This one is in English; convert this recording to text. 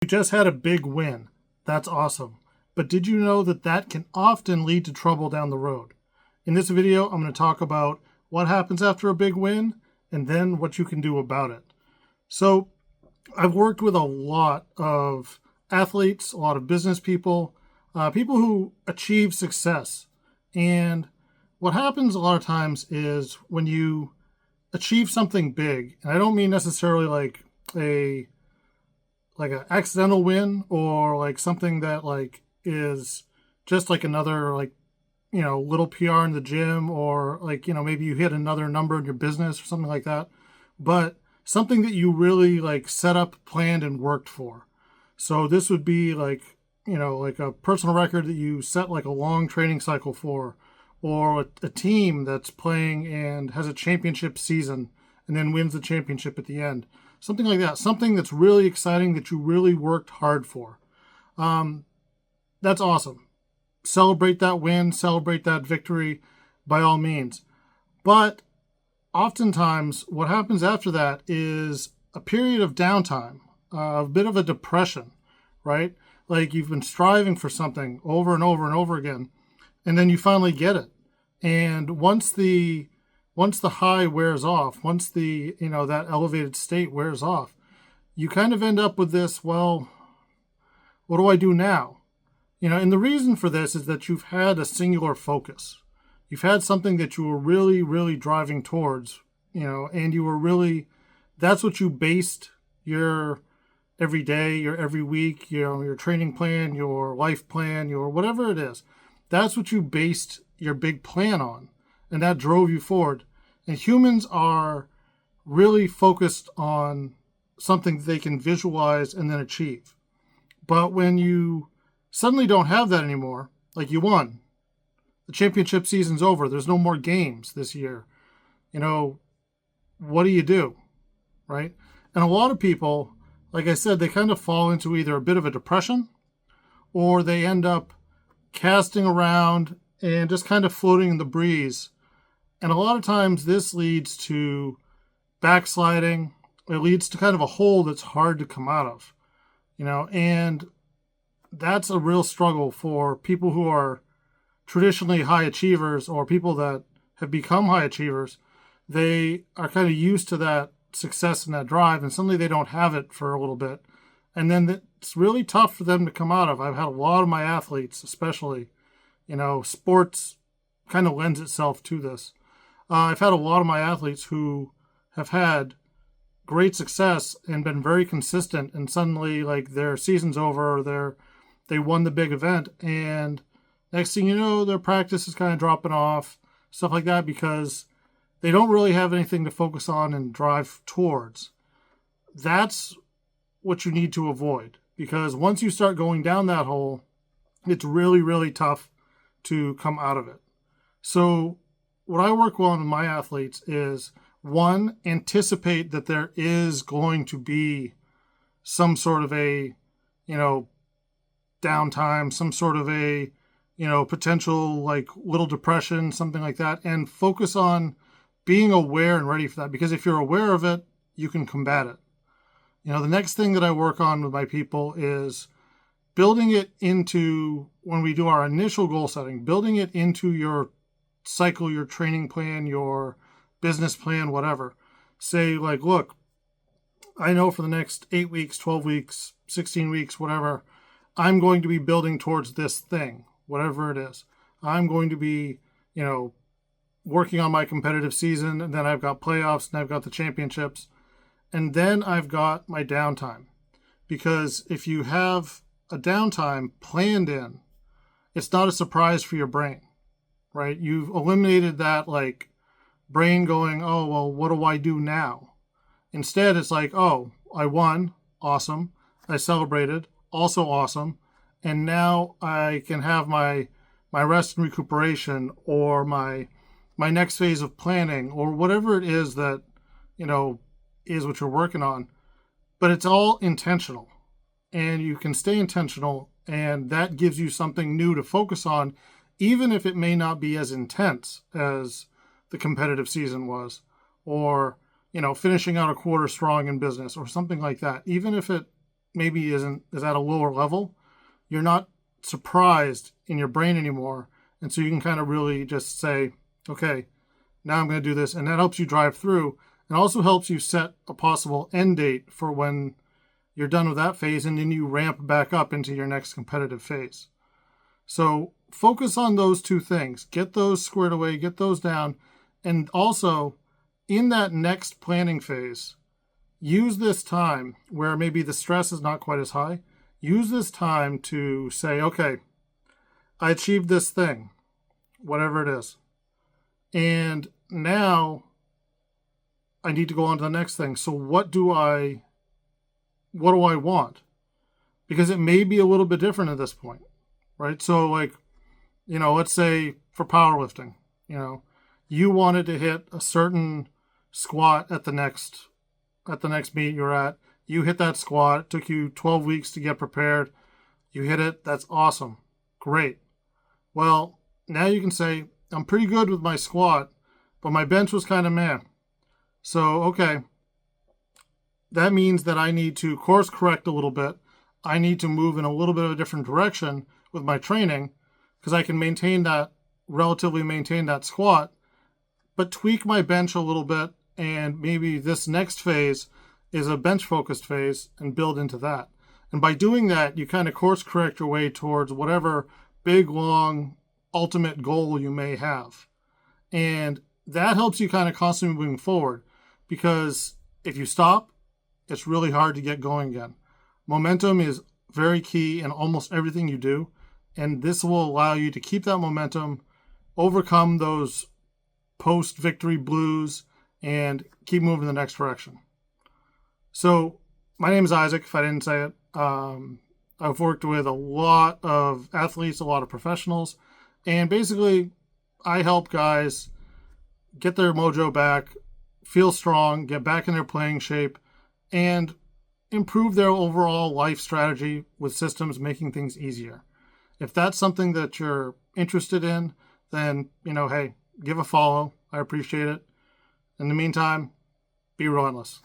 You just had a big win. That's awesome. But did you know that that can often lead to trouble down the road? In this video, I'm going to talk about what happens after a big win and then what you can do about it. So I've worked with a lot of athletes, a lot of business people, people who achieve success. And what happens a lot of times is when you achieve something big, and I don't mean necessarily like an accidental win or like something that like is just like another like little PR in the gym, or like maybe you hit another number in your business or something like that, but something that you really like set up, planned, and worked for. So this would be like like a personal record that you set like a long training cycle for, or a team that's playing and has a championship season and then wins the championship at the end. Something like that. Something that's really exciting that you really worked hard for. That's awesome. Celebrate that win, celebrate that victory by all means. But oftentimes what happens after that is a period of downtime, a bit of a depression, right? Like you've been striving for something over and over and over again, and then you finally get it. And once the high wears off, once the that elevated state wears off, you kind of end up with this, well, what do I do now? And the reason for this is that you've had a singular focus. You've had something that you were really, really driving towards, and you were really, that's what you based your every day, your every week, your training plan, your life plan, your whatever it is. That's what you based your big plan on, and that drove you forward. And humans are really focused on something that they can visualize and then achieve. But when you suddenly don't have that anymore, like you won, the championship season's over, there's no more games this year, what do? Right? And a lot of people, like I said, they kind of fall into either a bit of a depression, or they end up casting around and just kind of floating in the breeze. And a lot of times this leads to backsliding. It leads to kind of a hole that's hard to come out of, and that's a real struggle for people who are traditionally high achievers, or people that have become high achievers. They are kind of used to that success and that drive, and suddenly they don't have it for a little bit. And then it's really tough for them to come out of. I've had a lot of my athletes, especially, sports kind of lends itself to this. I've had a lot of my athletes who have had great success and been very consistent, and suddenly like their season's over, or they won the big event, and next thing you know, their practice is kind of dropping off, stuff like that, because they don't really have anything to focus on and drive towards. That's what you need to avoid, because once you start going down that hole, it's really, really tough to come out of it. So what I work on with my athletes is, one, anticipate that there is going to be some sort of a, downtime, some sort of a, potential like little depression, something like that, and focus on being aware and ready for that. Because if you're aware of it, you can combat it. The next thing that I work on with my people is building it into, when we do our initial goal setting, building it into your cycle, your training plan, your business plan, whatever. Say like, look, I know for the next 8 weeks, 12 weeks, 16 weeks, whatever, I'm going to be building towards this thing, whatever it is. I'm going to be, working on my competitive season, and then I've got playoffs, and I've got the championships, and then I've got my downtime. Because if you have a downtime planned in, it's not a surprise for your brain, right? You've eliminated that like brain going, oh, well, what do I do now? Instead, it's like, oh, I won, awesome. I celebrated, also awesome. And now I can have my rest and recuperation, or my next phase of planning, or whatever it is that, is what you're working on. But it's all intentional, and you can stay intentional, and that gives you something new to focus on, even if it may not be as intense as the competitive season was, or finishing out a quarter strong in business or something like that. Even if it maybe is at a lower level, you're not surprised in your brain anymore. And so you can kind of really just say, okay, now I'm going to do this. And that helps you drive through, and also helps you set a possible end date for when you're done with that phase, and then you ramp back up into your next competitive phase. So focus on those two things. Get those squared away, get those down. And also, in that next planning phase, use this time where maybe the stress is not quite as high. Use this time to say, okay, I achieved this thing, whatever it is. And now I need to go on to the next thing. So what do I want? Because it may be a little bit different at this point, right? So like, let's say for powerlifting, you wanted to hit a certain squat at the next meet you're at. You hit that squat. It took you 12 weeks to get prepared. You hit it. That's awesome. Great. Well, now you can say, I'm pretty good with my squat, but my bench was kind of meh. So, okay, that means that I need to course correct a little bit. I need to move in a little bit of a different direction with my training, because I can relatively maintain that squat, but tweak my bench a little bit. And maybe this next phase is a bench focused phase, and build into that. And by doing that, you kind of course correct your way towards whatever big, long, ultimate goal you may have. And that helps you kind of constantly moving forward, because if you stop, it's really hard to get going again. Momentum is very key in almost everything you do. And this will allow you to keep that momentum, overcome those post-victory blues, and keep moving in the next direction. So my name is Isaac, if I didn't say it. I've worked with a lot of athletes, a lot of professionals, and basically I help guys get their mojo back, feel strong, get back in their playing shape, and improve their overall life strategy with systems making things easier. If that's something that you're interested in, then, hey, give a follow. I appreciate it. In the meantime, be relentless.